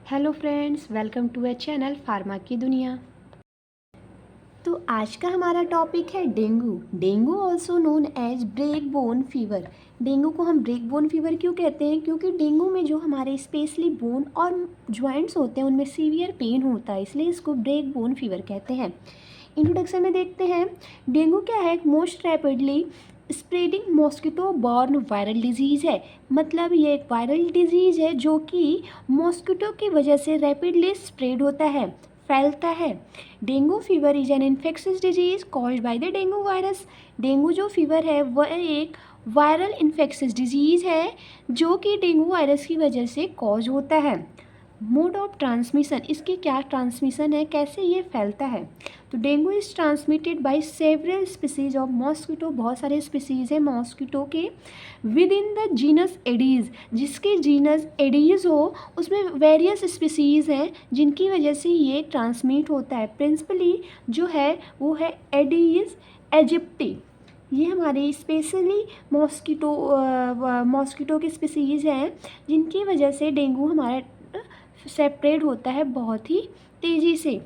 Hello friends, welcome to a channel pharma की दुनिया। तो आज का हमारा टॉपिक है dengue. Dengue also known as break bone fever. Dengue को हम ब्रेक बोन फीवर क्यों कहते हैं? क्योंकि डेंगू में जो हमारे स्पेशली बोन और जॉइंट्स होते हैं उनमें सीवियर पेन होता है, इसलिए इसको ब्रेक बोन फीवर कहते हैं। इंट्रोडक्शन में देखते हैं, डेंगू क्या है? एक most rapidly spreading mosquito borne viral disease है। मतलब ये एक वायरल डिजीज़ है जो कि मॉस्किटो की वजह से रैपिडली स्प्रेड होता है, फैलता है। Dengue fever is an infectious disease caused by the dengue virus. Dengue जो फीवर है वह एक वायरल इन्फेक्शियस डिजीज़ है जो कि डेंगू वायरस की वजह से कॉज होता है। मोड ऑफ ट्रांसमिशन, इसकी क्या ट्रांसमिशन है, कैसे ये फैलता है? तो dengue is transmitted by several species of mosquito. बहुत सारे स्पीसीज हैं मॉस्किटो के with in the genus Aedes. जिसके जीनस एडीज हो उसमें वेरियस स्पीसीज हैं जिनकी वजह से ये ट्रांसमिट होता है। प्रिंसिपली जो है वो है एडीज एजिप्टी। ये हमारे स्पेशली मॉस्किटो के स्पीसीज हैं जिनकी वजह से डेंगू हमारा सेपरेट होता है बहुत ही तेज़ी से।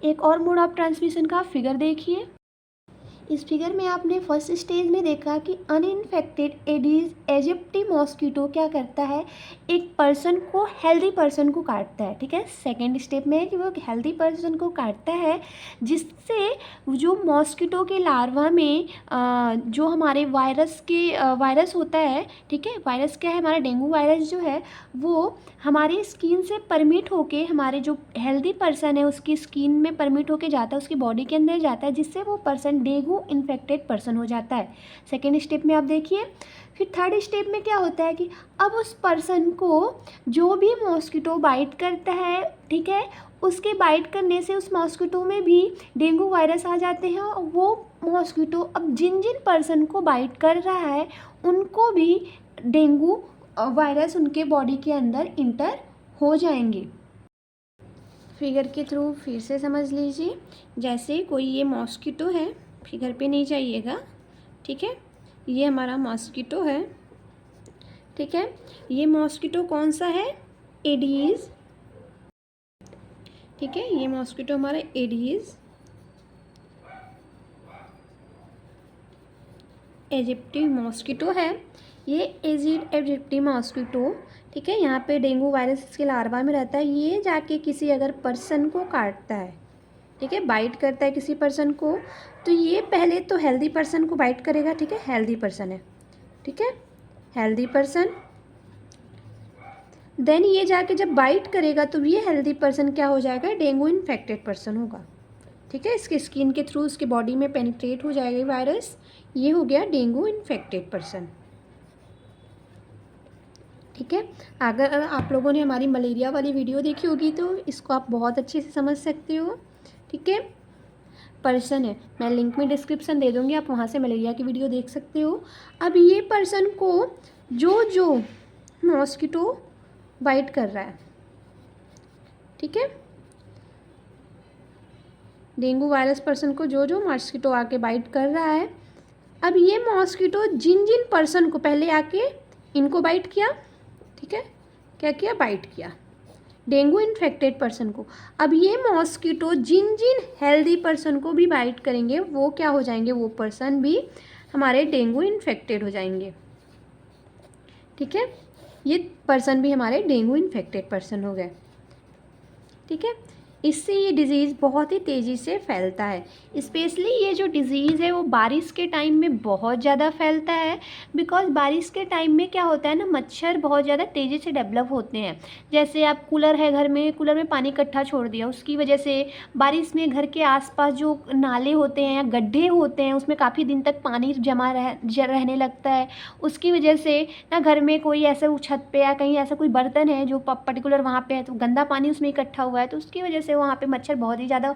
एक और मोड ऑफ ट्रांसमिशन का फिगर देखिए। इस फिगर में आपने फर्स्ट स्टेज में देखा कि अनइन्फेक्टेड एडीज एजिप्टी मॉस्किटो क्या करता है, एक पर्सन को, हेल्दी पर्सन को काटता है। ठीक है, सेकेंड स्टेप में है कि वो हेल्दी पर्सन को काटता है, जिससे जो मॉस्किटो के लार्वा में जो हमारे वायरस होता है, ठीक है, वायरस क्या है, हमारा डेंगू वायरस जो है वो हमारी स्किन से परमिट होके हमारे जो हेल्दी पर्सन है उसकी स्किन में परमिट होके जाता है, उसकी बॉडी के अंदर जाता है, जिससे वो पर्सन डेंगू इन्फेक्टेड पर्सन हो जाता है। सेकेंड स्टेप में आप देखिए। फिर थर्ड स्टेप में क्या होता है कि अब उस पर्सन को जो भी मॉस्किटो बाइट करता है, ठीक है, उसके बाइट करने से उस मॉस्किटो में भी डेंगू वायरस आ जाते हैं और वो मॉस्किटो अब जिन जिन पर्सन को बाइट कर रहा है उनको भी डेंगू वायरस उनके बॉडी के अंदर इंटर हो जाएंगे। फिगर के थ्रू फिर से समझ लीजिए। जैसे कोई ये मॉस्किटो है, फिगर पे नहीं जाइएगा, ठीक है, ये हमारा मॉस्किटो है, ठीक है, ये मॉस्किटो कौन सा है? एडीज, ठीक है, ये मॉस्किटो हमारा एडीज एजिप्टी मॉस्किटो है। ये एजिप्टी मॉस्किटो, ठीक है, यहाँ पे डेंगू वायरस इसके लार्वा में रहता है। ये जाके किसी अगर पर्सन को काटता है, ठीक है, बाइट करता है किसी पर्सन को, तो ये पहले तो हेल्दी पर्सन को बाइट करेगा, ठीक है, हेल्दी पर्सन है, ठीक है, हेल्दी पर्सन। देन ये जाके जब बाइट करेगा तो ये हेल्दी पर्सन क्या हो जाएगा? डेंगू इन्फेक्टेड पर्सन होगा, ठीक है, इसके स्किन के थ्रू उसके बॉडी में पेनिट्रेट हो जाएगा वायरस, ये हो गया डेंगू इन्फेक्टेड पर्सन, ठीक है। अगर आप लोगों ने हमारी मलेरिया वाली वीडियो देखी होगी तो इसको आप बहुत अच्छे से समझ सकते हो, ठीक है। पर्सन है, मैं लिंक में डिस्क्रिप्शन दे दूँगी, आप वहाँ से मलेरिया की वीडियो देख सकते हो। अब ये पर्सन को जो मॉस्किटो बाइट कर रहा है, ठीक है, डेंगू वायरस पर्सन को जो मॉस्किटो आके बाइट कर रहा है, अब ये मॉस्किटो जिन जिन पर्सन को पहले आके इनको बाइट किया, ठीक है, क्या किया? बाइट किया डेंगू इन्फेक्टेड पर्सन को। अब ये मॉस्किटो जिन जिन हेल्दी पर्सन को भी बाइट करेंगे वो क्या हो जाएंगे? वो पर्सन भी हमारे डेंगू इन्फेक्टेड हो जाएंगे, ठीक है, ये पर्सन भी हमारे डेंगू इन्फेक्टेड पर्सन हो गए, ठीक है। इससे ये डिज़ीज़ बहुत ही तेज़ी से फैलता है। स्पेशली ये जो डिज़ीज़ है वो बारिश के टाइम में बहुत ज़्यादा फैलता है, बिकॉज़ बारिश के टाइम में क्या होता है ना, मच्छर बहुत ज़्यादा तेज़ी से डेवलप होते हैं। जैसे आप कूलर है घर में, कूलर में पानी इकट्ठा छोड़ दिया, उसकी वजह से बारिश में घर के आसपास जो नाले होते हैं या गड्ढे होते हैं उसमें काफ़ी दिन तक पानी जमा रहने लगता है। उसकी वजह से ना घर में कोई ऐसा छत पे या कहीं ऐसा कोई बर्तन है जो पर्टिकुलर वहाँ पे है तो गंदा पानी उसमें इकट्ठा हुआ है, तो उसकी वजह से वहाँ पे मच्छर बहुत ही ज़्यादा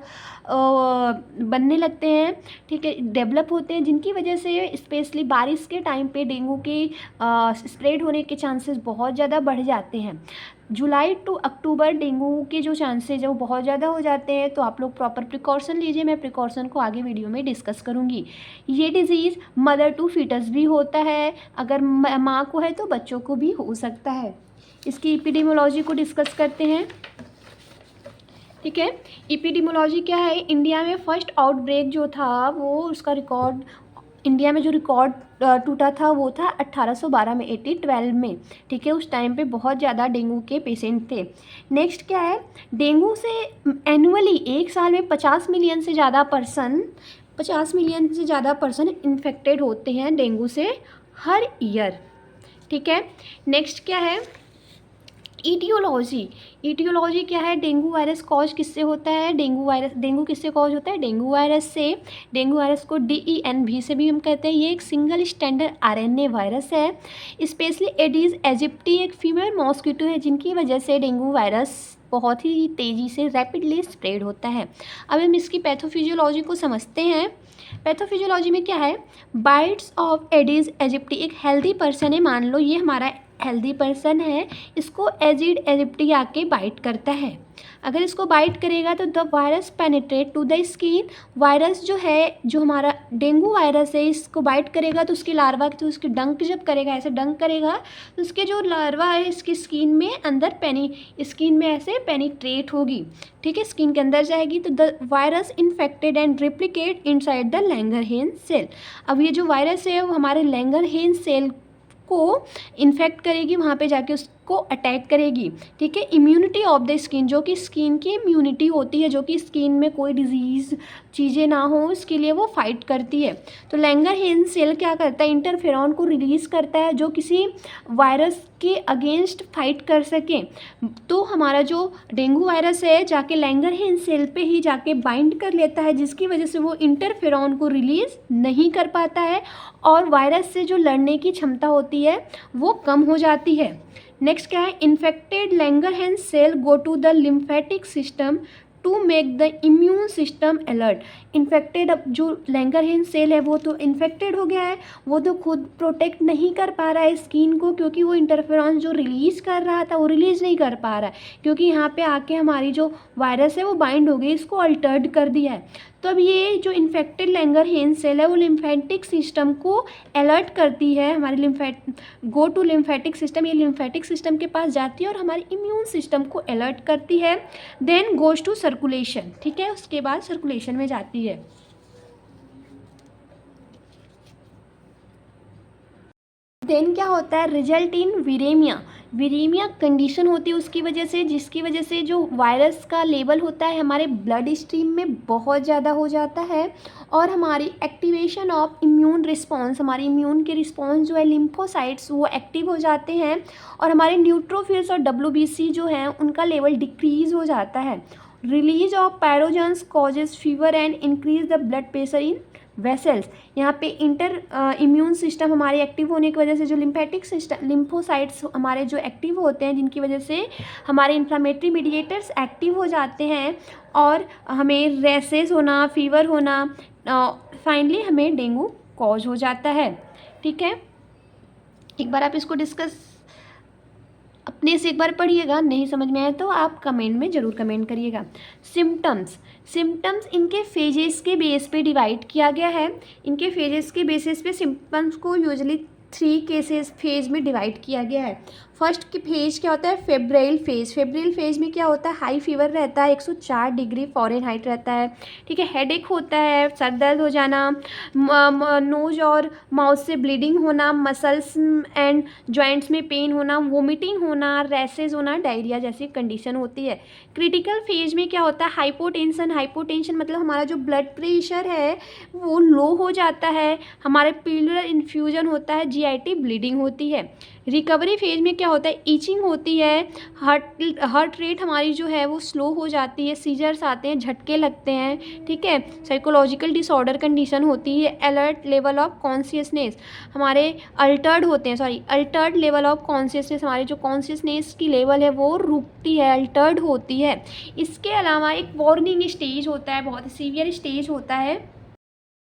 बनने लगते हैं, ठीक है, डेवलप होते हैं, जिनकी वजह से स्पेशली बारिश के टाइम पे डेंगू के स्प्रेड होने के चांसेस बहुत ज़्यादा बढ़ जाते हैं। जुलाई टू अक्टूबर डेंगू के जो चांसेज है वो बहुत ज़्यादा हो जाते हैं, तो आप लोग प्रॉपर प्रिकॉशन लीजिए। मैं प्रिकॉशन को आगे वीडियो में डिस्कस करूँगी। ये डिज़ीज़ मदर टू फीटस भी होता है, अगर माँ को है तो बच्चों को भी हो सकता है। इसकी एपिडेमियोलॉजी को डिस्कस करते हैं। ठीक है, एपिडेमियोलॉजी क्या है, इंडिया में फर्स्ट आउटब्रेक जो था वो उसका रिकॉर्ड, इंडिया में जो रिकॉर्ड टूटा था वो था 1812 में, 1812 में। ठीक है, उस टाइम पे बहुत ज़्यादा डेंगू के पेशेंट थे। नेक्स्ट क्या है, डेंगू से एनुअली एक साल में 50 मिलियन से ज़्यादा पर्सन इन्फेक्टेड होते हैं डेंगू से हर ईयर। ठीक है, नेक्स्ट क्या है, ईटियोलॉजी क्या है, डेंगू वायरस कॉज किससे होता है, डेंगू किससे कॉज होता है, डेंगू वायरस से। डेंगू वायरस को DENV से भी हम कहते हैं। ये एक सिंगल स्टैंडर्ड RNA वायरस है। स्पेशली एडीज एजिप्टी एक फीमेल मॉस्किटो है जिनकी वजह से डेंगू वायरस बहुत ही तेज़ी से रैपिडली स्प्रेड होता है। अब हम इसकी पैथोफिजियोलॉजी को समझते हैं। पैथोफिजियोलॉजी में क्या है, बाइट्स ऑफ एडीज एजिप्टी, एक हेल्दी पर्सन है, मान लो ये हमारा हेल्दी पर्सन है, इसको एजिड एजिप्टी आके बाइट करता है। अगर इसको बाइट करेगा तो the virus penetrate to the skin. Virus जो है, जो हमारा डेंगू वायरस है, इसको बाइट करेगा तो उसकी लार्वा, तो उसकी डंक जब करेगा, ऐसे डंक करेगा तो उसके जो लार्वा है इसकी स्किन में अंदर स्किन में ऐसे पेनिट्रेट होगी। ठीक है, स्किन के अंदर जाएगी तो the virus infected and replicate inside the Langerhans cell. अब ये जो वायरस है वो हमारे लैंगरहेंस सेल को इन्फेक्ट करेगी, वहाँ पे जाके उसको अटैक करेगी। ठीक है, इम्यूनिटी ऑफ द स्किन, जो कि स्किन की इम्यूनिटी होती है, जो कि स्किन में कोई डिजीज़ चीज़ें ना हो इसके लिए वो फाइट करती है। तो लैंगरहेंस सेल क्या करता है, इंटरफेरॉन को रिलीज़ करता है जो किसी वायरस के अगेंस्ट फाइट कर सके। तो हमारा जो डेंगू वायरस है जाके लैंगरहेंस सेल पे ही जाके बाइंड कर लेता है, जिसकी वजह से वो इंटरफेरॉन को रिलीज़ नहीं कर पाता है और वायरस से जो लड़ने की क्षमता होती है वो कम हो जाती है। नेक्स्ट क्या है, infected Langerhans cell go to the lymphatic system to make the immune system alert. Infected, अब जो लैंगरहेंस सेल है वो तो इन्फेक्टेड हो गया है, वो तो खुद प्रोटेक्ट नहीं कर पा रहा है स्किन को, क्योंकि वो इंटरफेरॉन जो रिलीज़ कर रहा था वो रिलीज़ नहीं कर पा रहा है, क्योंकि यहाँ पे आके हमारी जो वायरस है वो बाइंड हो गई, इसको अल्टर्ड कर दिया है। तो अब ये जो इन्फेक्टेड लैंगरहेंस सेल है वो लिम्फेटिक सिस्टम को अलर्ट करती है, हमारे गो टू लिम्फेटिक सिस्टम, ये लिम्फेटिक सिस्टम के पास जाती है और हमारे इम्यून सिस्टम को अलर्ट करती है। Then goes to circulation. ठीक है, उसके बाद सर्कुलेशन में जाती है। देन क्या होता है, रिजल्ट इन वीरेमिया। वीरेमिया कंडीशन होती है उसकी वजह से, जिसकी वजह से जो वायरस का लेवल होता है हमारे ब्लड स्ट्रीम में बहुत ज़्यादा हो जाता है और हमारी एक्टिवेशन ऑफ इम्यून रिस्पॉन्स, हमारी इम्यून के रिस्पॉन्स जो है लिम्फोसाइट्स वो एक्टिव हो जाते हैं और हमारे न्यूट्रोफिल्स और WBC जो हैं उनका लेवल डिक्रीज़ हो जाता है। Release of pyrogens causes fever and increase the blood pressure in vessels. यहाँ पे इम्यून सिस्टम हमारे एक्टिव होने की वजह से जो लिम्फेटिक सिस्टम, लिम्फोसाइट्स हमारे जो एक्टिव होते हैं, जिनकी वजह से हमारे इन्फ्लामेटरी मीडिएटर्स एक्टिव हो जाते हैं और हमें रेसेस होना, फीवर होना, फाइनली हमें डेंगू कॉज हो जाता है। ठीक है, एक बार आप इसको डिस्कस अपने से एक बार पढ़िएगा, नहीं समझ में आए तो आप कमेंट में ज़रूर कमेंट करिएगा। सिम्टम्स इनके फेजेस के बेस पे डिवाइड किया गया है। इनके फेजेस के बेसिस पे सिम्टम्स को यूजुअली 3 फेज में डिवाइड किया गया है। फर्स्ट की फेज क्या होता है, फेब्राइल फेज। फेब्राइल फेज में क्या होता है, हाई फीवर रहता है, 104 डिग्री फ़ारेनहाइट रहता है। ठीक है, हेडेक होता है, सर दर्द हो जाना, नोज और माउथ से ब्लीडिंग होना, मसल्स एंड जॉइंट्स में पेन होना, वोमिटिंग होना, रैसेस होना, डायरिया जैसी कंडीशन होती है। क्रिटिकल फेज में क्या होता है, हाइपोटेंशन मतलब हमारा जो ब्लड प्रेशर है वो लो हो जाता है, हमारे प्लूरल इन्फ्यूजन होता है, GIT ब्लीडिंग होती है। रिकवरी फेज में क्या होता है, ईचिंग होती है, हार्ट रेट हमारी जो है वो स्लो हो जाती है, सीजर्स आते हैं, झटके लगते हैं। ठीक है, साइकोलॉजिकल डिसऑर्डर कंडीशन होती है। अलर्ट लेवल ऑफ कॉन्शियसनेस हमारे अल्टर्ड लेवल ऑफ कॉन्शियसनेस, हमारे जो कॉन्शियसनेस की लेवल है वो रुकती है, अल्टर्ड होती है। इसके अलावा एक वार्निंग स्टेज होता है, बहुत सीवियर स्टेज होता है।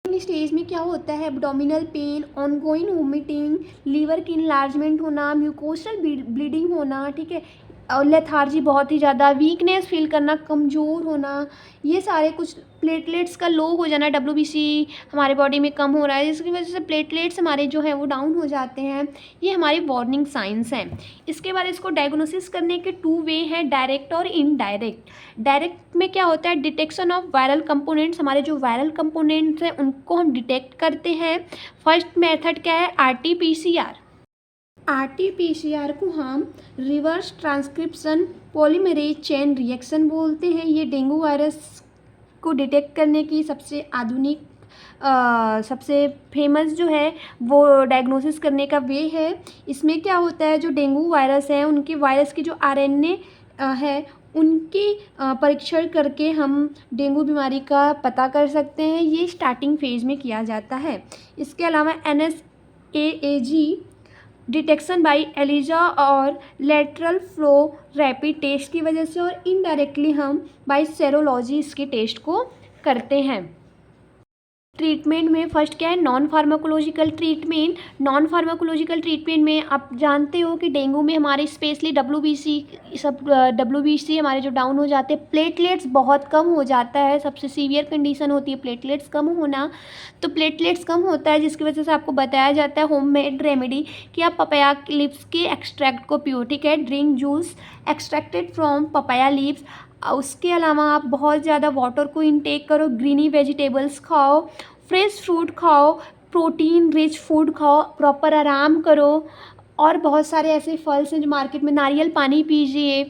स्टेज में क्या होता है, abdominal pain, ongoing vomiting, liver की इनलार्जमेंट होना, म्यूकोसल ब्लीडिंग होना। ठीक है, और लेथार्जी बहुत ही ज़्यादा, वीकनेस फील करना, कमज़ोर होना, ये सारे कुछ प्लेटलेट्स का लो हो जाना, डब्ल्यूबीसी हमारे बॉडी में कम हो रहा है जिसकी वजह से प्लेटलेट्स हमारे जो हैं वो डाउन हो जाते हैं, ये हमारी वार्निंग साइंस हैं। इसके बाद इसको डायग्नोसिस करने के 2 वे हैं, डायरेक्ट और इनडायरेक्ट। डायरेक्ट में क्या होता है, डिटेक्शन ऑफ वायरल कंपोनेंट्स, हमारे जो वायरल कंपोनेंट्स हैं उनको हम डिटेक्ट करते हैं। फर्स्ट मेथड क्या है, आरटीपीसीआर। आरटीपीसीआर को हम reverse transcription polymerase chain reaction बोलते हैं। ये डेंगू वायरस को डिटेक्ट करने की सबसे आधुनिक सबसे फेमस जो है वो डायग्नोसिस करने का वे है। इसमें क्या होता है, जो डेंगू वायरस है उनके वायरस की जो आरएनए है उनकी परीक्षण करके हम डेंगू बीमारी का पता कर सकते हैं। ये स्टार्टिंग फेज में किया जाता है। इसके अलावा NSAAG डिटेक्शन बाय एलिजा और लेटरल फ्लो रैपिड टेस्ट की वजह से, और इनडायरेक्टली हम बाय सेरोलॉजी इसके टेस्ट को करते हैं। ट्रीटमेंट में फर्स्ट क्या है, non pharmacological treatment. Non pharmacological treatment में आप जानते हो कि डेंगू में हमारे स्पेशली डब्ल्यूबीसी हमारे जो डाउन हो जाते हैं, प्लेटलेट्स बहुत कम हो जाता है, सबसे सीवियर कंडीशन होती है प्लेटलेट्स कम होना। तो प्लेटलेट्स कम होता है जिसकी वजह से आपको बताया जाता है होममेड रेमेडी कि आप पपाया लीव्स के एक्सट्रैक्ट को पियो, ठीक है, drink juice extracted from papaya leaves. उसके अलावा आप बहुत ज़्यादा वाटर को इनटेक करो, ग्रीनी वेजिटेबल्स खाओ, फ्रेश फ्रूट खाओ, प्रोटीन रिच फूड खाओ, प्रॉपर आराम करो, और बहुत सारे ऐसे फल्स हैं जो मार्केट में, नारियल पानी पीजिए,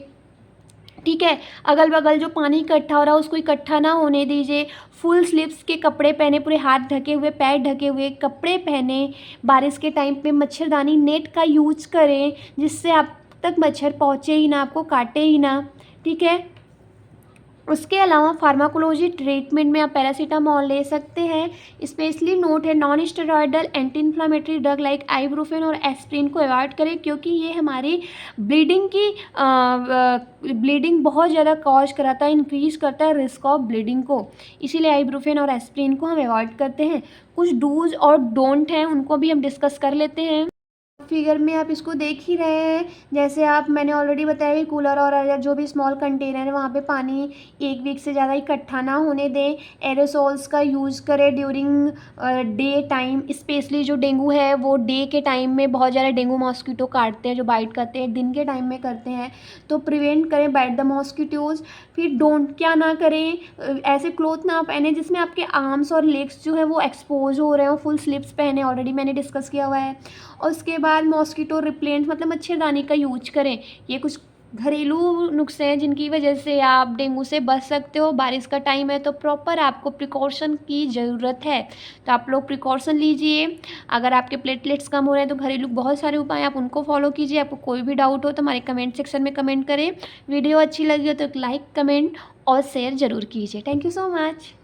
ठीक है। अगल बगल जो पानी इकट्ठा हो रहा है उसको इकट्ठा ना होने दीजिए। फुल स्लीव्स के कपड़े पहने, पूरे हाथ ढके हुए, पैर ढके हुए कपड़े पहने। बारिश के टाइम पे मच्छरदानी नेट का यूज करें जिससे आप तक मच्छर पहुँचे ही ना, आपको काटे ही ना, ठीक है। उसके अलावा फार्माकोलॉजी ट्रीटमेंट में आप पैरासीटामोल ले सकते हैं। स्पेशली नोट है, non steroidal anti inflammatory drug like ibuprofen और एस्प्रिन को अवॉइड करें क्योंकि ये हमारी ब्लीडिंग बहुत ज़्यादा कॉज कराता है, इंक्रीज़ करता है रिस्क ऑफ ब्लीडिंग को, इसीलिए आइब्रोफेन और एस्प्रिन को हम अवॉइड करते हैं। कुछ डूज और डोंट हैं उनको भी हम डिस्कस कर लेते हैं। फिगर में आप इसको देख ही रहे हैं, जैसे मैंने ऑलरेडी बताया कि कूलर और जो भी स्मॉल कंटेनर है वहाँ पे पानी 1 वीक से ज़्यादा इकट्ठा ना होने दें। एरोसोल्स का यूज़ करें ड्यूरिंग डे टाइम, स्पेशली जो डेंगू है वो डे के टाइम में बहुत ज़्यादा डेंगू मॉस्किटो काटते हैं, जो बाइट करते हैं दिन के टाइम में करते हैं, तो प्रिवेंट करें बाइट द मॉस्किटोज़। फिर डोंट क्या ना करें, ऐसे क्लोथ ना पहने जिसमें आपके आर्म्स और लेग्स जो है वो एक्सपोज हो रहे हो, फुल स्लीव्स पहने, ऑलरेडी मैंने डिस्कस किया हुआ है। और उसके बाद मॉस्किटो रिपेलेंट मतलब मच्छरदानी का यूज करें। ये कुछ घरेलू नुस्खे हैं जिनकी वजह से आप डेंगू से बच सकते हो। बारिश का टाइम है तो प्रॉपर आपको प्रिकॉशन की ज़रूरत है, तो आप लोग प्रिकॉशन लीजिए। अगर आपके प्लेटलेट्स कम हो रहे हैं तो घरेलू बहुत सारे उपाय आप उनको फॉलो कीजिए। आपको कोई भी डाउट हो तो हमारे कमेंट सेक्शन में कमेंट करें। वीडियो अच्छी लगी हो तो एक लाइक, कमेंट और शेयर ज़रूर कीजिए। Thank you so much.